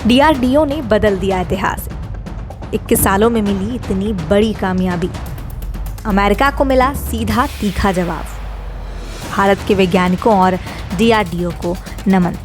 DRDO ने बदल दिया इतिहास। 21 सालों में मिली इतनी बड़ी कामयाबी। अमेरिका को मिला सीधा तीखा जवाब। भारत के वैज्ञानिकों और डीआरडीओ को नमन।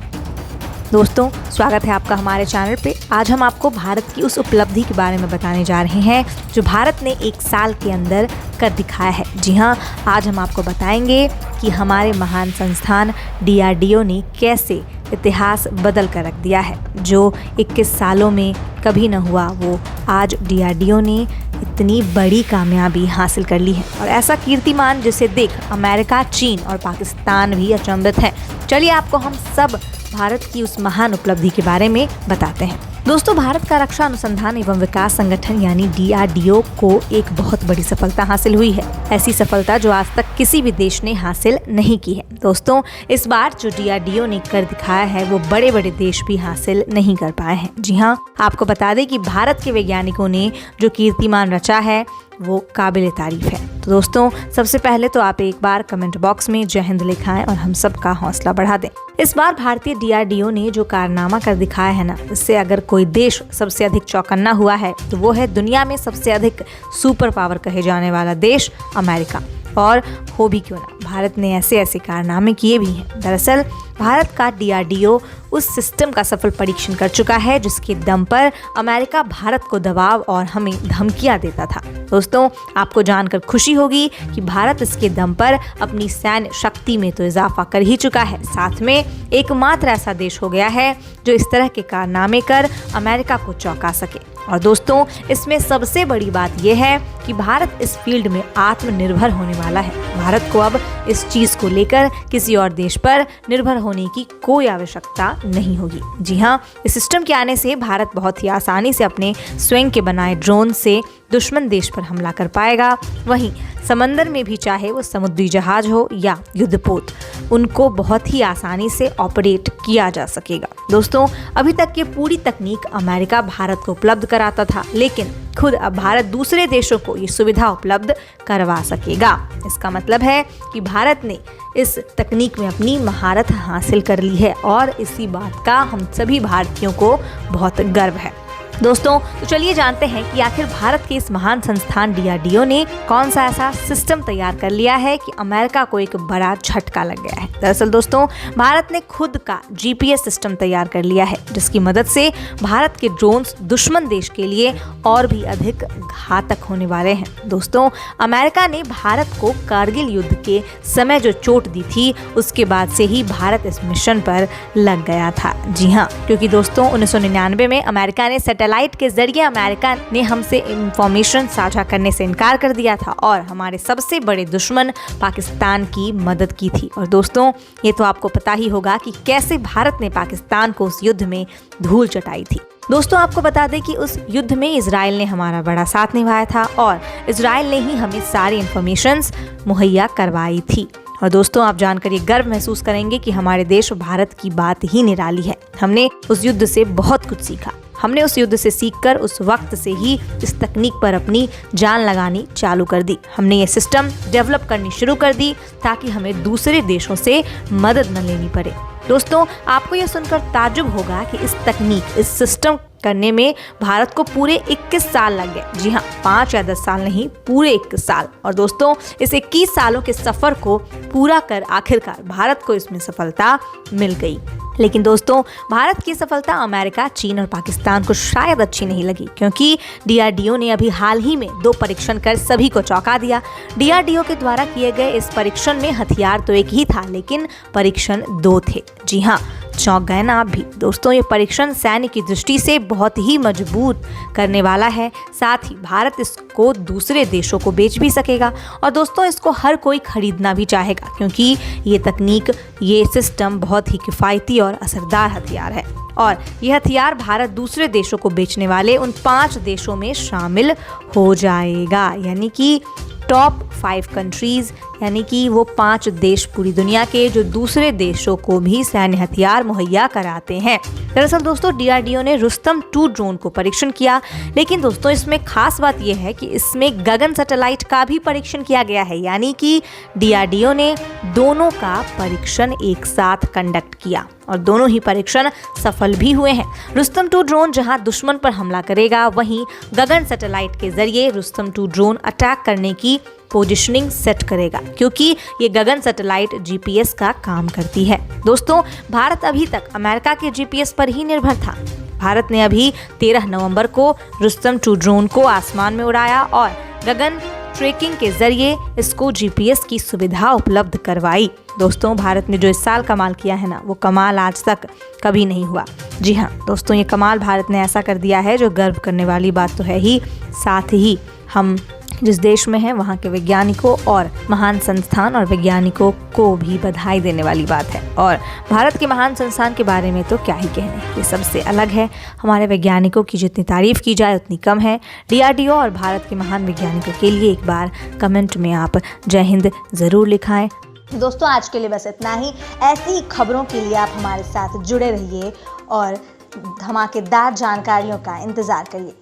दोस्तों, स्वागत है आपका हमारे चैनल पे। आज हम आपको भारत की उस उपलब्धि के बारे में बताने जा रहे हैं जो भारत ने 1 साल के अंदर कर दिखाया है। जी हाँ, आज हम आपको बताएंगे कि हमारे महान संस्थान डीआरडीओ ने कैसे इतिहास बदल कर रख दिया है। जो 21 सालों में कभी न हुआ, वो आज डीआरडीओ ने इतनी बड़ी कामयाबी हासिल कर ली है। और ऐसा कीर्तिमान जिसे देख अमेरिका, चीन और पाकिस्तान भी अचंभित हैं। चलिए आपको हम सब भारत की उस महान उपलब्धि के बारे में बताते हैं। दोस्तों, भारत का रक्षा अनुसंधान एवं विकास संगठन यानी डीआरडीओ को एक बहुत बड़ी सफलता हासिल हुई है। ऐसी सफलता जो आज तक किसी भी देश ने हासिल नहीं की है। दोस्तों, इस बार जो डीआरडीओ ने कर दिखाया है वो बड़े बड़े देश भी हासिल नहीं कर पाए हैं। जी हाँ, आपको बता दें कि भारत के वैज्ञानिकों ने जो कीर्तिमान रचा है वो काबिल तारीफ है। तो दोस्तों, सबसे पहले तो आप एक बार कमेंट बॉक्स में जय हिंद लिखाएं और हम सबका हौसला बढ़ा दें। इस बार भारतीय डीआरडीओ ने जो कारनामा कर दिखाया है ना, इससे अगर कोई देश सबसे अधिक चौकन्ना हुआ है तो वो है दुनिया में सबसे अधिक सुपर पावर कहे जाने वाला देश अमेरिका। और हो भी क्यों ना, भारत ने ऐसे ऐसे कारनामे किए भी हैं। दरअसल भारत का डीआरडीओ उस सिस्टम का सफल परीक्षण कर चुका है जिसके दम पर अमेरिका भारत को दबाव और हमें धमकियां देता था। दोस्तों, आपको जानकर खुशी होगी कि भारत इसके दम पर अपनी सैन्य शक्ति में तो इजाफा कर ही चुका है, साथ में एकमात्र ऐसा देश हो गया है जो इस तरह के कारनामे कर अमेरिका को चौंका सके। और दोस्तों, इसमें सबसे बड़ी बात यह है कि भारत इस फील्ड में आत्मनिर्भर होने वाला है। भारत को अब इस चीज को लेकर किसी और देश पर निर्भर होने की कोई आवश्यकता नहीं होगी। जी हाँ, इस सिस्टम के आने से भारत बहुत ही आसानी से अपने स्वयं के बनाए ड्रोन से दुश्मन देश पर हमला कर पाएगा। वहीं समंदर में भी, चाहे वो समुद्री जहाज हो या युद्धपोत, उनको बहुत ही आसानी से ऑपरेट किया जा सकेगा। दोस्तों, अभी तक ये पूरी तकनीक अमेरिका भारत को उपलब्ध कराता था, लेकिन खुद अब भारत दूसरे देशों को ये सुविधा उपलब्ध करवा सकेगा। इसका मतलब है कि भारत ने इस तकनीक में अपनी महारत हासिल कर ली है और इसी बात का हम सभी भारतीयों को बहुत गर्व है। दोस्तों, तो चलिए जानते हैं कि आखिर भारत के इस महान संस्थान डीआरडीओ ने कौन सा ऐसा सिस्टम तैयार कर लिया है कि अमेरिका को एक बड़ा झटका लग गया है। दरअसल दोस्तों, भारत ने खुद का जीपीएस सिस्टम तैयार कर लिया है जिसकी मदद से भारत के ड्रोन्स दुश्मन देश के लिए और भी अधिक घातक होने वाले हैं। दोस्तों, अमेरिका ने भारत को कारगिल युद्ध के समय जो चोट दी थी, उसके बाद से ही भारत इस मिशन पर लग गया था। जी हाँ, क्योंकि दोस्तों 1999 में अमेरिका ने सैटेलाइट के जरिए अमेरिका ने हमसे इंफॉर्मेशन साझा करने से इनकार कर दिया था और हमारे सबसे बड़े दुश्मन पाकिस्तान की मदद की थी। और दोस्तों, ये तो आपको पता ही होगा कि कैसे भारत ने पाकिस्तान को उस युद्ध में धूल चटाई थी। दोस्तों, आपको बता दें कि उस युद्ध में इजराइल ने हमारा बड़ा साथ निभाया था और इजराइल ने ही हमें सारी इंफॉर्मेशंस मुहैया करवाई थी। और दोस्तों, आप जानकर ये गर्व महसूस करेंगे कि हमारे देश भारत की बात ही निराली है। हमने उस युद्ध से बहुत कुछ सीखा। हमने उस युद्ध से सीखकर उस वक्त से ही इस तकनीक पर अपनी जान लगानी चालू कर दी। हमने ये सिस्टम डेवलप करनी शुरू कर दी ताकि हमें दूसरे देशों से मदद न लेनी पड़े। दोस्तों, आपको ये सुनकर ताज्जुब होगा कि इस तकनीक, इस सिस्टम करने में भारत को पूरे 21 साल लग गए। जी हाँ, 5 या 10 साल नहीं, पूरे 21 साल। और दोस्तों, इस 21 सालों के सफर को पूरा कर आखिरकार भारत को इसमें सफलता मिल गई। लेकिन दोस्तों, भारत की सफलता अमेरिका, चीन और पाकिस्तान को शायद अच्छी नहीं लगी, क्योंकि डीआरडीओ ने अभी हाल ही में 2 परीक्षण कर सभी को चौंका दिया। डीआरडीओ के द्वारा किए गए इस परीक्षण में हथियार तो एक ही था, लेकिन परीक्षण 2 थे। जी हाँ, चौंक गए ना आप भी। दोस्तों, ये परीक्षण सैन्य की दृष्टि से बहुत ही मजबूत करने वाला है। साथ ही भारत इसको दूसरे देशों को बेच भी सकेगा। और दोस्तों, इसको हर कोई खरीदना भी चाहेगा, क्योंकि ये तकनीक, ये सिस्टम बहुत ही किफ़ायती और असरदार हथियार है। और यह हथियार भारत दूसरे देशों को बेचने वाले उन 5 देशों में शामिल हो जाएगा, यानी कि टॉप 5 कंट्रीज यानी कि वो 5 देश पूरी दुनिया के जो दूसरे देशों को भी सैन्य हथियार मुहैया कराते हैं। दरअसल दोस्तों DRDO ने रुस्तम 2 ड्रोन को परीक्षण किया, लेकिन दोस्तों इसमें खास बात यह है कि इसमें गगन सैटेलाइट का भी परीक्षण किया गया है, यानी कि DRDO ने दोनों का परीक्षण एक साथ कंडक्ट किया और दोनों ही परीक्षण सफल भी हुए हैं। रुस्तम 2 ड्रोन जहां दुश्मन पर हमला करेगा, वहीं गगन सैटेलाइट के जरिए रुस्तम 2 ड्रोन अटैक करने की पोजिशनिंग सेट करेगा, क्योंकि ये गगन सैटेलाइट GPS का काम करती है। दोस्तों भारत अभी तक अमेरिका के GPS पर ही निर्भर था। भारत ने अभी 13 नवंबर को रुस्तम 2 ड्रोन को आसमान में उड़ाया और गगन ट्रैकिंग के जरिए इसको GPS की सुविधा उपलब्ध करवाई। दोस्तों भारत ने जो इस साल कमाल किया है ना, वो कमाल आज तक कभी नहीं हुआ। जी हाँ दोस्तों, ये कमाल भारत ने ऐसा कर दिया है जो गर्व करने वाली बात तो है ही, साथ ही हम जिस देश में हैं वहाँ के वैज्ञानिकों और महान संस्थान और वैज्ञानिकों को भी बधाई देने वाली बात है। और भारत के महान संस्थान के बारे में तो क्या ही कहने, ये सबसे अलग है। हमारे वैज्ञानिकों की जितनी तारीफ की जाए उतनी कम है। DRDO और भारत के महान वैज्ञानिकों के लिए एक बार कमेंट में आप जय हिंद ज़रूर लिखाएं। दोस्तों आज के लिए बस इतना ही। ऐसी ही खबरों के लिए आप हमारे साथ जुड़े रहिए और धमाकेदार जानकारियों का इंतज़ार करिए।